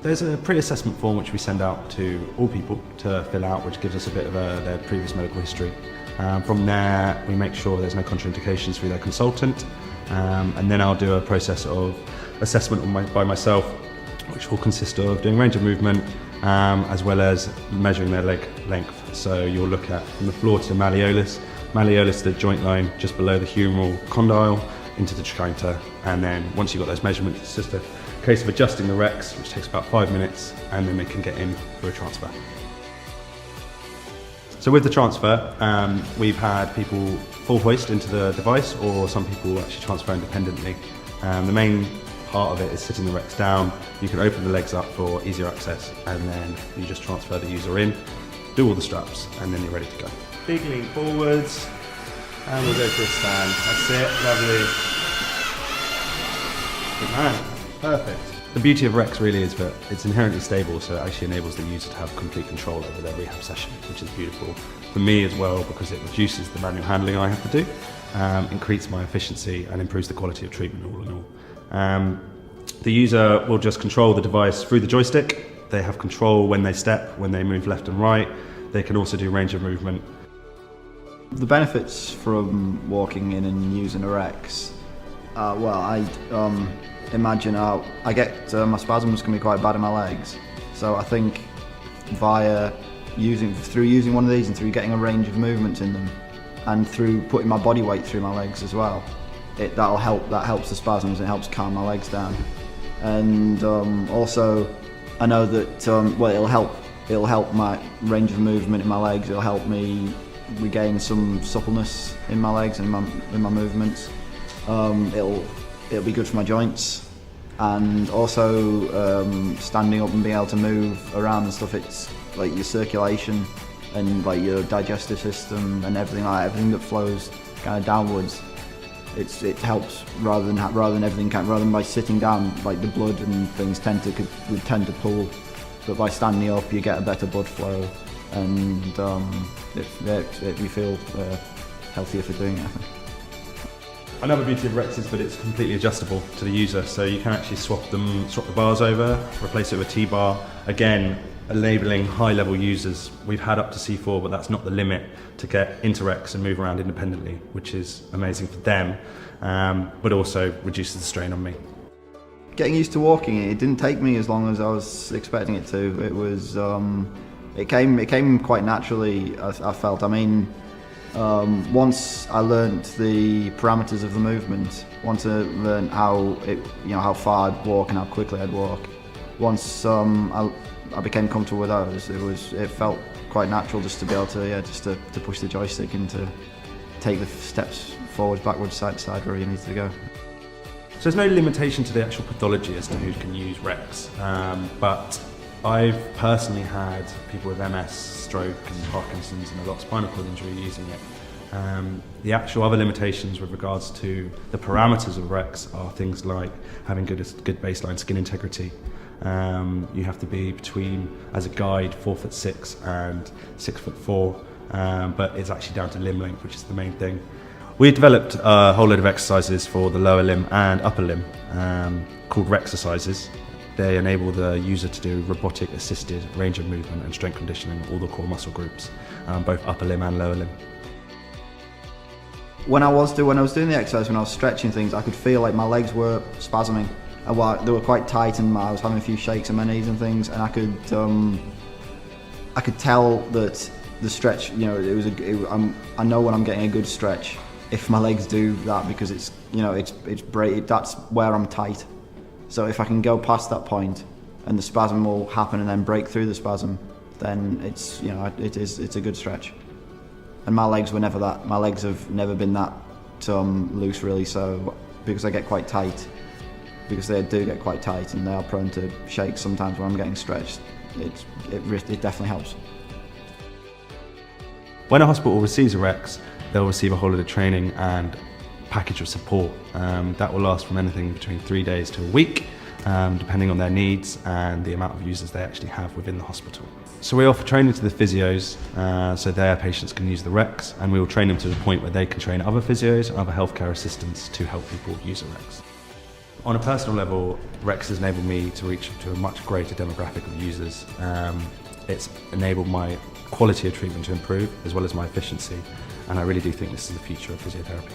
There's a pre-assessment form which we send out to all people to fill out, which gives us a bit of their previous medical history. From there, we make sure there's no contraindications through their consultant, and then I'll do a process of assessment by myself, which will consist of doing range of movement, as well as measuring their leg length. So you'll look at from the floor to the malleolus, the joint line just below the humeral condyle, into the trochanter, and then once you've got those measurements, it's just a case of adjusting the recs, which takes about 5 minutes, and then they can get in for a transfer. So with the transfer, we've had people full hoist into the device, or some people actually transfer independently. The main part of it is sitting the recs down. You can open the legs up for easier access, and then you just transfer the user in, do all the straps, and then you're ready to go. Big lean forwards, and we'll go for a stand. That's it, lovely. Good man, perfect. The beauty of Rex really is that it's inherently stable, so it actually enables the user to have complete control over their rehab session, which is beautiful. For me as well, because it reduces the manual handling I have to do, increases my efficiency and improves the quality of treatment all in all. The user will just control the device through the joystick. They have control when they step, when they move left and right. They can also do range of movement. The benefits from walking in and using a Rex, well, I imagine I get my spasms can be quite bad in my legs, so I think through using one of these and through getting a range of movements in them, and through putting my body weight through my legs as well, that helps the spasms and helps calm my legs down. And also I know that well, it'll help my range of movement in my legs. It'll help me regain some suppleness in my legs and in my movements. It'll be good for my joints, and also standing up and being able to move around and stuff. It's like your circulation and like your digestive system and everything that flows kind of downwards. It helps rather than by sitting down, like the blood and things would tend to pool, but by standing up you get a better blood flow, and you feel healthier for doing it, I think. Another beauty of Rex is that it's completely adjustable to the user, so you can actually swap the bars over, replace it with a T-bar. Again, enabling high-level users. We've had up to C4, but that's not the limit, to get into Rex and move around independently, which is amazing for them, but also reduces the strain on me. Getting used to walking, it didn't take me as long as I was expecting it to. It was, it came quite naturally, I felt. I mean, once I learnt the parameters of the movement, once I learnt how far I'd walk and how quickly I'd walk, once I became comfortable with those, it felt quite natural just to be able to to push the joystick and to take the steps forwards, backwards, side to side where you need to go. So there's no limitation to the actual pathology as to who can use Rex, but I've personally had people with MS, stroke and Parkinson's and a lot of spinal cord injury using it. The actual other limitations with regards to the parameters of Rex are things like having good baseline skin integrity. You have to be between, as a guide, 4'6" and 6'4", but it's actually down to limb length, which is the main thing. We developed a whole load of exercises for the lower limb and upper limb called Rexercises. They enable the user to do robotic assisted range of movement and strength conditioning, all the core muscle groups, both upper limb and lower limb. When I was doing the exercise, when I was stretching things, I could feel like my legs were spasming. They were quite tight, and I was having a few shakes in my knees and things, and I could tell that the stretch, I know when I'm getting a good stretch if my legs do that, because that's where I'm tight. So if I can go past that point and the spasm will happen and then break through the spasm, then it's a good stretch. And my legs were never that. My legs have never been that loose really. So because I get quite tight, because they do get quite tight and they are prone to shakes sometimes when I'm getting stretched, it definitely helps. When a hospital receives a Rex, they'll receive a whole lot of training and package of support. That will last from anything between 3 days to a week, depending on their needs and the amount of users they actually have within the hospital. So we offer training to the physios, so their patients can use the Rex, and we will train them to the point where they can train other physios and other healthcare assistants to help people use a Rex. On a personal level, Rex has enabled me to reach to a much greater demographic of users. It's enabled my quality of treatment to improve as well as my efficiency, and I really do think this is the future of physiotherapy.